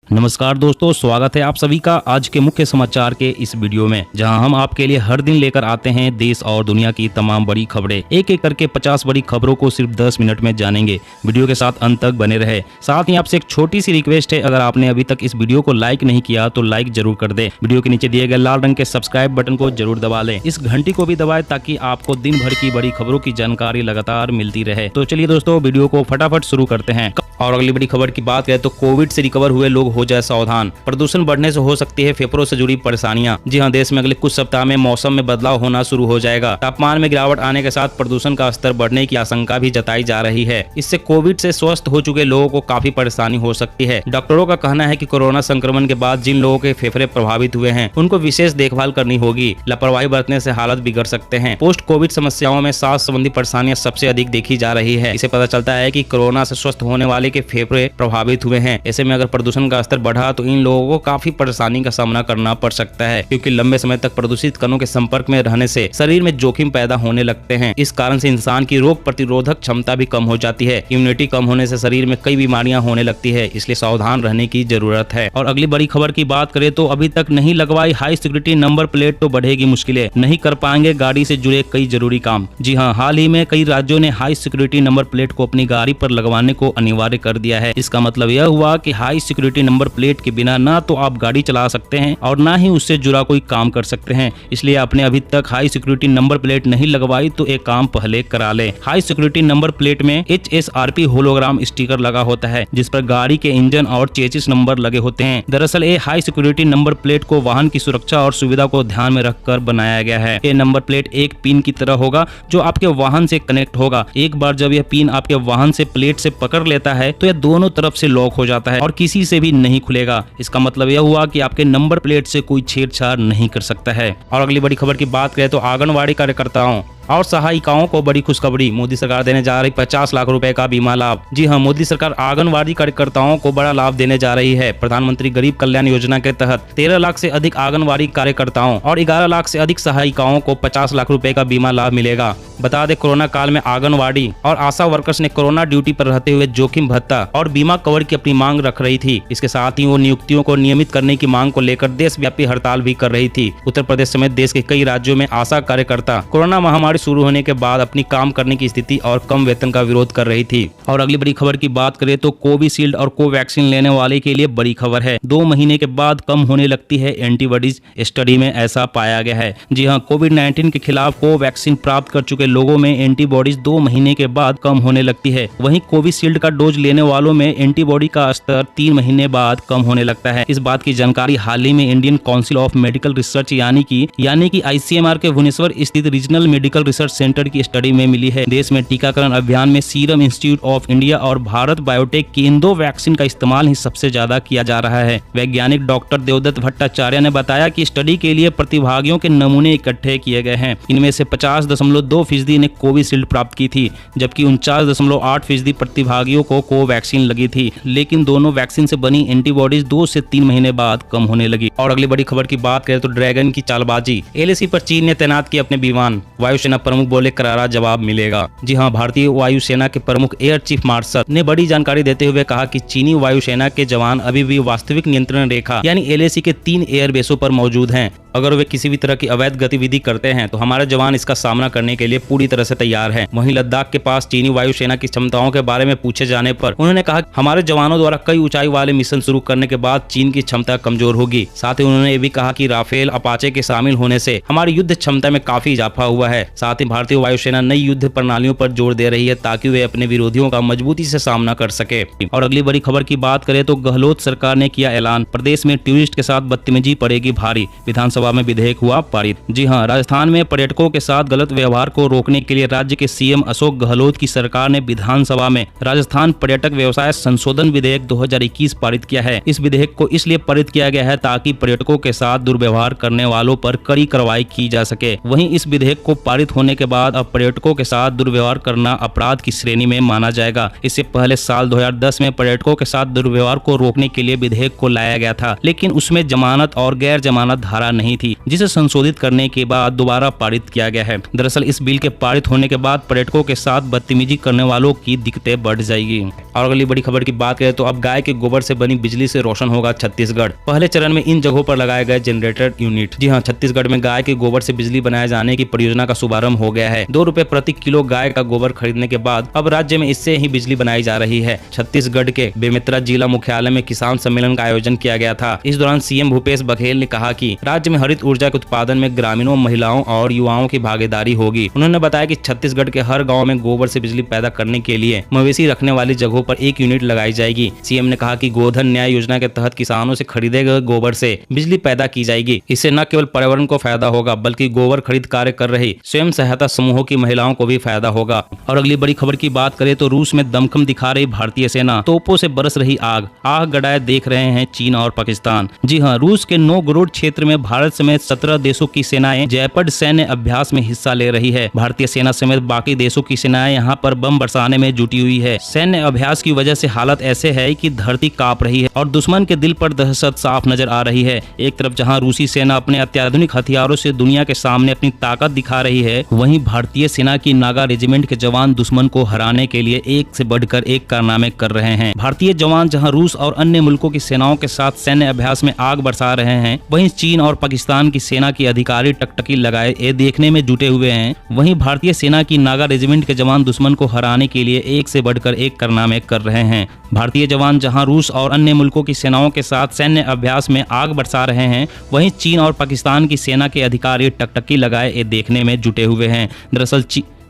नमस्कार दोस्तों, स्वागत है आप सभी का आज के मुख्य समाचार के इस वीडियो में, जहां हम आपके लिए हर दिन लेकर आते हैं देश और दुनिया की तमाम बड़ी खबरें। एक एक करके 50 बड़ी खबरों को सिर्फ 10 मिनट में जानेंगे। वीडियो के साथ अंत तक बने रहे। साथ ही आपसे एक छोटी सी रिक्वेस्ट है, अगर आपने अभी तक इस वीडियो को लाइक नहीं किया तो लाइक जरूर कर दे। वीडियो के नीचे दिए गए लाल रंग के सब्सक्राइब बटन को जरूर दबा लें। इस घंटी को भी दबाएं ताकि आपको दिन भर की बड़ी खबरों की जानकारी लगातार मिलती रहे। तो चलिए दोस्तों, वीडियो को फटाफट शुरू करते हैं। और अगली बड़ी खबर की बात करें तो कोविड से रिकवर हुए लोग हो जाए सावधान। प्रदूषण बढ़ने से हो सकती है फेफड़ों से जुड़ी परेशानियां। जी हां, देश में अगले कुछ सप्ताह में मौसम में बदलाव होना शुरू हो जाएगा। तापमान में गिरावट आने के साथ प्रदूषण का स्तर बढ़ने की आशंका भी जताई जा रही है। इससे कोविड से स्वस्थ हो चुके लोगों को काफी परेशानी हो सकती है। डॉक्टरों का कहना है कि कोरोना संक्रमण के बाद जिन लोगों के फेफड़े प्रभावित हुए हैं उनको विशेष देखभाल करनी होगी। लापरवाही बरतने से हालत बिगड़ सकते हैं। पोस्ट कोविड समस्याओं में सांस संबंधी परेशानियां सबसे अधिक देखी जा रही है। इसे पता चलता है कि कोरोना से स्वस्थ होने वाले के फेफड़े प्रभावित हुए हैं। ऐसे में अगर प्रदूषण का स्तर बढ़ा तो इन लोगों को काफी परेशानी का सामना करना पड़ सकता है, क्योंकि लंबे समय तक प्रदूषित कणों के संपर्क में रहने से शरीर में जोखिम पैदा होने लगते हैं। इस कारण से इंसान की रोग प्रतिरोधक क्षमता भी कम हो जाती है। इम्यूनिटी कम होने से शरीर में कई बीमारियां होने लगती है, इसलिए सावधान रहने की जरूरत है। और अगली बड़ी खबर की बात करें तो अभी तक नहीं लगवाई हाई सिक्योरिटी नंबर प्लेट तो बढ़ेगी मुश्किलें, नहीं कर पाएंगे गाड़ी से जुड़े कई जरूरी काम। जी हाँ, हाल ही में कई राज्यों ने हाई सिक्योरिटी नंबर प्लेट को अपनी गाड़ी पर लगवाने को अनिवार्य कर दिया है। इसका मतलब यह हुआ कि हाई सिक्योरिटी नंबर प्लेट के बिना ना तो आप गाड़ी चला सकते हैं और ना ही उससे जुड़ा कोई काम कर सकते हैं। इसलिए आपने अभी तक हाई सिक्योरिटी नंबर प्लेट नहीं लगवाई तो एक काम पहले करा ले। हाई सिक्योरिटी नंबर प्लेट में HSRP होलोग्राम स्टिकर लगा होता है, जिस पर गाड़ी के इंजन और चेसिस नंबर लगे होते हैं। दरअसल ये हाई सिक्योरिटी नंबर प्लेट को वाहन की सुरक्षा और सुविधा को ध्यान में रखकर बनाया गया है। ये नंबर प्लेट एक पिन की तरह होगा जो आपके वाहन से कनेक्ट होगा। एक बार जब यह पिन आपके वाहन से प्लेट से पकड़ लेता है तो यह दोनों तरफ से लॉक हो जाता है और किसी से भी नहीं खुलेगा। इसका मतलब यह हुआ कि आपके नंबर प्लेट से कोई छेड़छाड़ नहीं कर सकता है। और अगली बड़ी खबर की बात करें तो आंगनवाड़ी कार्यकर्ताओं और सहायिकाओं को बड़ी खुशखबरी, मोदी सरकार देने जा रही 50 लाख रुपए का बीमा लाभ। जी हां, मोदी सरकार आंगनवाड़ी कार्यकर्ताओं को बड़ा लाभ देने जा रही है। प्रधानमंत्री गरीब कल्याण योजना के तहत 13 लाख से अधिक आंगनवाड़ी कार्यकर्ताओं और 11 लाख से अधिक सहायिकाओं को 50 लाख रुपए का बीमा लाभ मिलेगा। बता दें, कोरोना काल में आंगनवाड़ी और आशा वर्कर्स ने कोरोना ड्यूटी पर रहते हुए जोखिम भत्ता और बीमा कवर की अपनी मांग रख रही थी। इसके साथ ही वो नियुक्तियों को नियमित करने की मांग को लेकर देशव्यापी हड़ताल भी कर रही थी। उत्तर प्रदेश समेत देश के कई राज्यों में आशा कार्यकर्ता कोरोना महामारी शुरू होने के बाद अपनी काम करने की स्थिति और कम वेतन का विरोध कर रही थी। और अगली बड़ी खबर की बात करें तो कोविशील्ड और कोवैक्सीन लेने वाले के लिए बड़ी खबर है। 2 महीने के बाद कम होने लगती है एंटीबॉडीज, स्टडी में ऐसा पाया गया है। जी हां, कोविड-19 के खिलाफ कोवैक्सीन प्राप्त कर चुके लोगों में एंटीबॉडीज 2 महीने के बाद कम होने लगती है। वहीं कोविशील्ड का डोज लेने वालों में एंटीबॉडी का स्तर 3 महीने बाद कम होने लगता है। इस बात की जानकारी हाल ही में Indian council of medical research यानी कि ICMR के भुवनेश्वर स्थित रीजनल मेडिकल रिसर्च सेंटर की स्टडी में मिली है। देश में टीकाकरण अभियान में सीरम इंस्टीट्यूट ऑफ इंडिया और भारत बायोटेक की इन 2 वैक्सीन का इस्तेमाल ही सबसे ज्यादा किया जा रहा है। वैज्ञानिक डॉक्टर देवदत्त भट्टाचार्य ने बताया कि स्टडी के लिए प्रतिभागियों के नमूने इकट्ठे किए गए हैं। इनमें से 50.2% ने कोविशील्ड प्राप्त की थी, जबकि 49.8% प्रतिभागियों को कोवैक्सीन लगी थी। लेकिन दोनों वैक्सीन से बनी एंटीबॉडीज 2 से 3 महीने बाद कम होने लगी। और अगली बड़ी खबर की बात करें तो ड्रैगन की चालबाजी, LAC पर चीन ने तैनात किए अपने विमान। वायुसेना प्रमुख बोले करारा जवाब मिलेगा। जी हां, भारतीय वायुसेना के प्रमुख एयर चीफ मार्शल ने बड़ी जानकारी देते हुए कहा कि चीनी वायुसेना के जवान अभी भी वास्तविक नियंत्रण रेखा यानी LAC के 3 एयरबेसों पर मौजूद हैं। अगर वे किसी भी तरह की अवैध गतिविधि करते हैं तो हमारे जवान इसका सामना करने के लिए पूरी तरह से तैयार हैं। वहीं लद्दाख के पास चीनी वायुसेना की क्षमताओं के बारे में पूछे जाने पर उन्होंने कहा हमारे जवानों द्वारा कई ऊंचाई वाले मिशन शुरू करने के बाद चीन की क्षमता कमजोर होगी। साथ ही उन्होंने ये भी कहा कि राफेल, अपाचे के शामिल होने से हमारी युद्ध क्षमता में काफी इजाफा हुआ है। साथ ही भारतीय वायुसेना नई युद्ध प्रणालियों पर जोर दे रही है ताकि वे अपने विरोधियों का मजबूती से सामना कर सके। और अगली बड़ी खबर की बात करें तो गहलोत सरकार ने किया ऐलान, प्रदेश में टूरिस्ट के साथ बदतमीजी पड़ेगी भारी। विधानसभा में विधेयक हुआ पारित। जी हां, राजस्थान में पर्यटकों के साथ गलत व्यवहार को रोकने के लिए राज्य के CM अशोक गहलोत की सरकार ने विधानसभा में राजस्थान पर्यटक व्यवसाय संशोधन विधेयक 2021 पारित किया है। इस विधेयक को इसलिए पारित किया गया है ताकि पर्यटकों के साथ दुर्व्यवहार करने वालों पर कड़ी कार्रवाई की जा सके। वहीं इस विधेयक को पारित होने के बाद अब पर्यटकों के साथ दुर्व्यवहार करना अपराध की श्रेणी में माना जाएगा। इससे पहले साल 2010 में पर्यटकों के साथ दुर्व्यवहार को रोकने के लिए विधेयक को लाया गया था, लेकिन उसमें जमानत और गैर जमानत धारा नहीं नहीं थी, जिसे संशोधित करने के बाद दोबारा पारित किया गया है। दरअसल इस बिल के पारित होने के बाद पर्यटकों के साथ बदतमीजी करने वालों की दिक्कतें बढ़ जाएगी। और अगली बड़ी खबर की बात करें तो अब गाय के गोबर से बनी बिजली से रोशन होगा छत्तीसगढ़। पहले चरण में इन जगहों पर लगाए गए जनरेटर यूनिट। जी हाँ, छत्तीसगढ़ में गाय के गोबर से बिजली बनाए जाने की परियोजना का शुभारंभ हो गया है। 2 रुपए प्रति किलो गाय का गोबर खरीदने के बाद अब राज्य में इससे ही बिजली बनाई जा रही है। छत्तीसगढ़ के बेमेतरा जिला मुख्यालय में किसान सम्मेलन का आयोजन किया गया था। इस दौरान सीएम भूपेश बघेल ने कहा कि राज्य में हरित ऊर्जा के उत्पादन में ग्रामीणों, महिलाओं और युवाओं की भागीदारी होगी। उन्होंने बताया कि छत्तीसगढ़ के हर गाँव में गोबर से बिजली पैदा करने के लिए मवेशी रखने वाली जगहों पर 1 यूनिट लगाई जाएगी। सीएम ने कहा कि गोधन न्याय योजना के तहत किसानों से खरीदे गए गोबर से बिजली पैदा की जाएगी। इससे न केवल पर्यावरण को फायदा होगा बल्कि गोबर खरीद कार्य कर रही स्वयं सहायता समूहों की महिलाओं को भी फायदा होगा। और अगली बड़ी खबर की बात करें तो रूस में दमखम दिखा रही भारतीय सेना, तोपों से बरस रही आग गड़ाए देख रहे हैं चीन और पाकिस्तान। जी हाँ, रूस के नोवगोरोड क्षेत्र में भारत समेत 17 देशों की सेनाएं जयपड सैन्य अभ्यास में हिस्सा ले रही है। भारतीय सेना समेत बाकी देशों की सेनाएं यहां पर बम बरसाने में जुटी हुई है। सैन्य अभ्यास की वजह से हालत ऐसे है कि धरती कांप रही है और दुश्मन के दिल पर दहशत साफ नजर आ रही है। एक तरफ जहां रूसी सेना अपने अत्याधुनिक हथियारों से दुनिया के सामने अपनी ताकत दिखा रही है, वहीं भारतीय सेना की नागा रेजिमेंट के जवान दुश्मन को हराने के लिए एक से बढ़कर एक कारनामे कर रहे हैं। भारतीय जवान जहां रूस और अन्य मुल्कों की सेनाओं के साथ सैन्य अभ्यास में आग बरसा रहे हैं, वहीं चीन और पाकिस्तान की सेना के अधिकारी टकटकी लगाए ये देखने में जुटे हुए हैं। वहीं भारतीय सेना की नागा रेजिमेंट के जवान दुश्मन को हराने के लिए एक से बढ़कर एक कारनामे कर रहे हैं। भारतीय जवान जहां रूस और अन्य मुल्कों की सेनाओं के साथ सैन्य अभ्यास में आग बरसा रहे हैं, वहीं चीन और पाकिस्तान की सेना के अधिकारी टकटकी लगाए ये देखने में जुटे हुए हैं।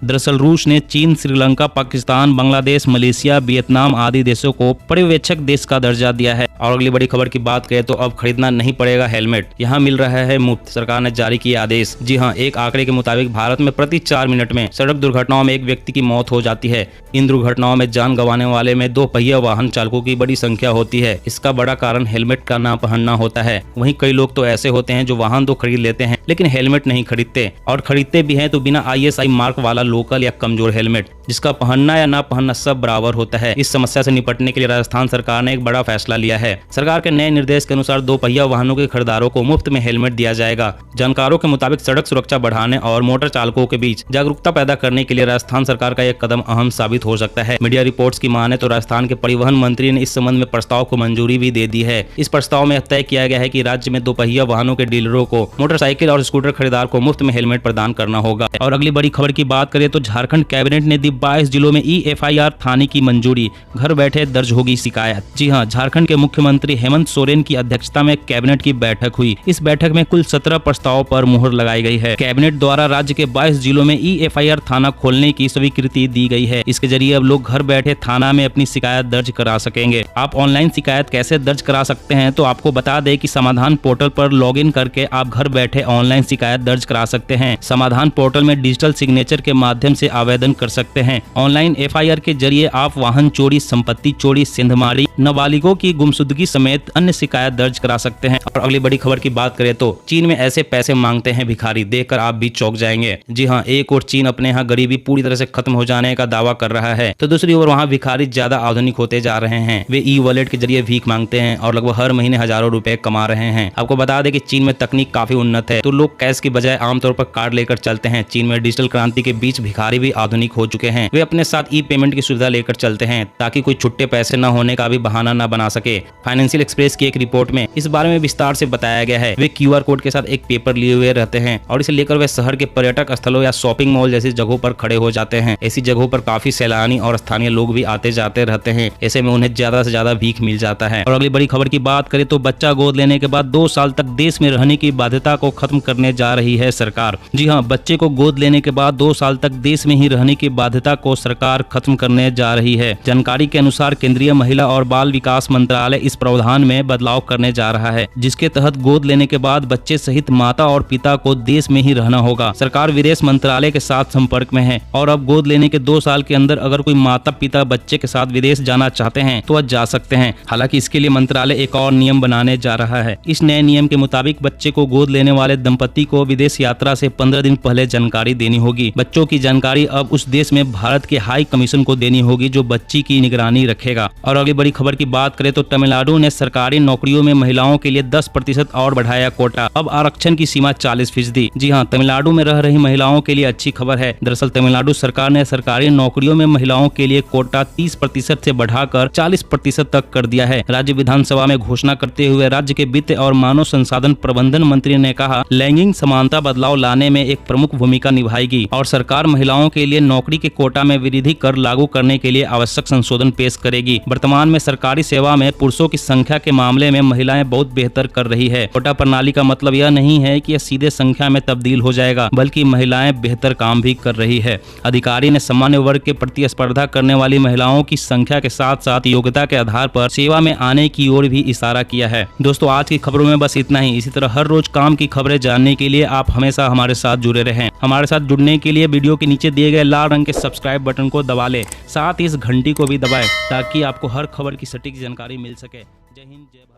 दरअसल रूस ने चीन, श्रीलंका, पाकिस्तान, बांग्लादेश, मलेशिया, वियतनाम आदि देशों को पर्यवेक्षक देश का दर्जा दिया है। और अगली बड़ी खबर की बात करें तो अब खरीदना नहीं पड़ेगा हेलमेट, यहाँ मिल रहा है मुफ्त। सरकार ने जारी किया आदेश। जी हाँ, एक आंकड़े के मुताबिक भारत में प्रति 4 मिनट में सड़क दुर्घटनाओं में एक व्यक्ति की मौत हो जाती है। इन दुर्घटनाओं में जान गंवाने वाले में 2 पहिया वाहन चालकों की बड़ी संख्या होती है। इसका बड़ा कारण हेलमेट का ना पहनना होता है। वहीं कई लोग तो ऐसे होते हैं जो वाहन तो खरीद लेते हैं लेकिन हेलमेट नहीं खरीदते, और खरीदते भी हैं तो बिना ISI मार्क वाला लोकल या कमजोर हेलमेट, जिसका पहनना या ना पहनना सब बराबर होता है। इस समस्या से निपटने के लिए राजस्थान सरकार ने एक बड़ा फैसला लिया है। सरकार के नए निर्देश के अनुसार 2 पहिया वाहनों के खरीदारों को मुफ्त में हेलमेट दिया जाएगा। जानकारों के मुताबिक सड़क सुरक्षा बढ़ाने और मोटर चालकों के बीच जागरूकता पैदा करने के लिए राजस्थान सरकार का एक कदम अहम साबित हो सकता है। मीडिया रिपोर्ट्स की माने तो राजस्थान के परिवहन मंत्री ने इस संबंध में प्रस्ताव को मंजूरी भी दे दी है। इस प्रस्ताव में तय किया गया है कि राज्य में 2 पहिया वाहनों के डीलरों को मोटरसाइकिल और स्कूटर खरीदार को मुफ्त में हेलमेट प्रदान करना होगा। और अगली बड़ी खबर की बात करें तो झारखंड कैबिनेट ने दी 22 जिलों में FIR थाने की मंजूरी, घर बैठे दर्ज होगी शिकायत। जी हां, झारखंड के मुख्यमंत्री हेमंत सोरेन की अध्यक्षता में कैबिनेट की बैठक हुई। इस बैठक में कुल 17 प्रस्तावों पर मुहर लगाई गई है। कैबिनेट द्वारा राज्य के 22 जिलों में FIR थाना खोलने की स्वीकृति दी गई है। इसके जरिए अब लोग घर बैठे थाना में अपनी शिकायत दर्ज करा सकेंगे। आप ऑनलाइन शिकायत कैसे दर्ज करा सकते हैं तो आपको बता दें कि समाधान पोर्टल पर लॉगिन करके आप घर बैठे ऑनलाइन शिकायत दर्ज करा सकते हैं। समाधान पोर्टल में डिजिटल सिग्नेचर के माध्यम से आवेदन कर सकते हैं। ऑनलाइन FIR के जरिए आप वाहन चोरी, संपत्ति चोरी, सेंधमारी, नाबालिगों की गुमशुदगी समेत अन्य शिकायत दर्ज करा सकते हैं। और अगली बड़ी खबर की बात करें तो चीन में ऐसे पैसे मांगते हैं भिखारी, देखकर आप भी चौंक जाएंगे। जी हाँ, एक और चीन अपने यहाँ गरीबी पूरी तरह से खत्म हो जाने का दावा कर रहा है, तो दूसरी ओर वहाँ भिखारी ज्यादा आधुनिक होते जा रहे हैं। वे E-वॉलेट के जरिए भीख मांगते हैं और लगभग हर महीने हजारों रुपए कमा रहे हैं। आपको बता दें कि चीन में तकनीक काफी उन्नत है, तो लोग कैश की बजाय आमतौर पर कार्ड लेकर चलते हैं। चीन में डिजिटल क्रांति के बीच भिखारी भी आधुनिक हो चुके हैं। वे अपने साथ E-पेमेंट की सुविधा लेकर चलते हैं ताकि कोई छुट्टे पैसे न होने का भी बहाना न बना सके। फाइनेंशियल एक्सप्रेस की एक रिपोर्ट में इस बारे में विस्तार से बताया गया है। वे QR कोड के साथ एक पेपर लिए हुए रहते हैं और इसे लेकर वे शहर के पर्यटक स्थलों या शॉपिंग मॉल जैसी जगहों पर खड़े हो जाते हैं। ऐसी जगहों पर काफी सैलानी और स्थानीय लोग भी आते जाते रहते हैं। ऐसे में उन्हें ज्यादा से ज्यादा भीख मिल जाता है। और अगली बड़ी खबर की बात करें तो बच्चा गोद लेने के बाद 2 साल तक देश में रहने की बाध्यता को खत्म करने जा रही है सरकार। जी हाँ, बच्चे को गोद लेने के बाद 2 साल तक देश में ही रहने की बाध्यता को सरकार खत्म करने जा रही है। जानकारी के अनुसार केंद्रीय महिला और बाल विकास मंत्रालय इस प्रावधान में बदलाव करने जा रहा है, जिसके तहत गोद लेने के बाद बच्चे सहित माता और पिता को देश में ही रहना होगा। सरकार विदेश मंत्रालय के साथ संपर्क में है और अब गोद लेने के 2 साल के अंदर अगर कोई माता पिता बच्चे के साथ विदेश जाना चाहते हैं तो वह जा सकते हैं। हालांकि इसके लिए मंत्रालय एक और नियम बनाने जा रहा है। इस नए नियम के मुताबिक बच्चे को गोद लेने वाले दंपति को विदेश यात्रा से 15 दिन पहले जानकारी देनी होगी। बच्चों की की जानकारी अब उस देश में भारत के हाई कमीशन को देनी होगी जो बच्ची की निगरानी रखेगा। और अगली बड़ी खबर की बात करें तो तमिलनाडु ने सरकारी नौकरियों में महिलाओं के लिए 10% और बढ़ाया कोटा। अब आरक्षण की सीमा 40%। जी हाँ, तमिलनाडु में रह रही महिलाओं के लिए अच्छी खबर है। दरअसल तमिलनाडु सरकार ने सरकारी नौकरियों में महिलाओं के लिए कोटा 30% से बढ़ाकर 40% तक कर दिया है। राज्य विधानसभा में घोषणा करते हुए राज्य के वित्त और मानव संसाधन प्रबंधन मंत्री ने कहा, लैंगिक समानता बदलाव लाने में एक प्रमुख भूमिका निभाएगी और सरकार महिलाओं के लिए नौकरी के कोटा में वृद्धि कर लागू करने के लिए आवश्यक संशोधन पेश करेगी। वर्तमान में सरकारी सेवा में पुरुषों की संख्या के मामले में महिलाएं बहुत बेहतर कर रही है। कोटा प्रणाली का मतलब यह नहीं है कि यह सीधे संख्या में तब्दील हो जाएगा, बल्कि महिलाएं बेहतर काम भी कर रही है। अधिकारी ने सामान्य वर्ग के प्रतिस्पर्धा करने वाली महिलाओं की संख्या के साथ साथ योग्यता के आधार पर सेवा में आने की ओर भी इशारा किया है। दोस्तों, आज की खबरों में बस इतना ही। इसी तरह हर रोज काम की खबरें जानने के लिए आप हमेशा हमारे साथ जुड़े रहें। हमारे साथ जुड़ने के लिए वीडियो के नीचे दिए गए लाल रंग के सब्सक्राइब बटन को दबा लें, साथ ही इस घंटी को भी दबाएं ताकि आपको हर खबर की सटीक जानकारी मिल सके। जय हिंद, जय भारत।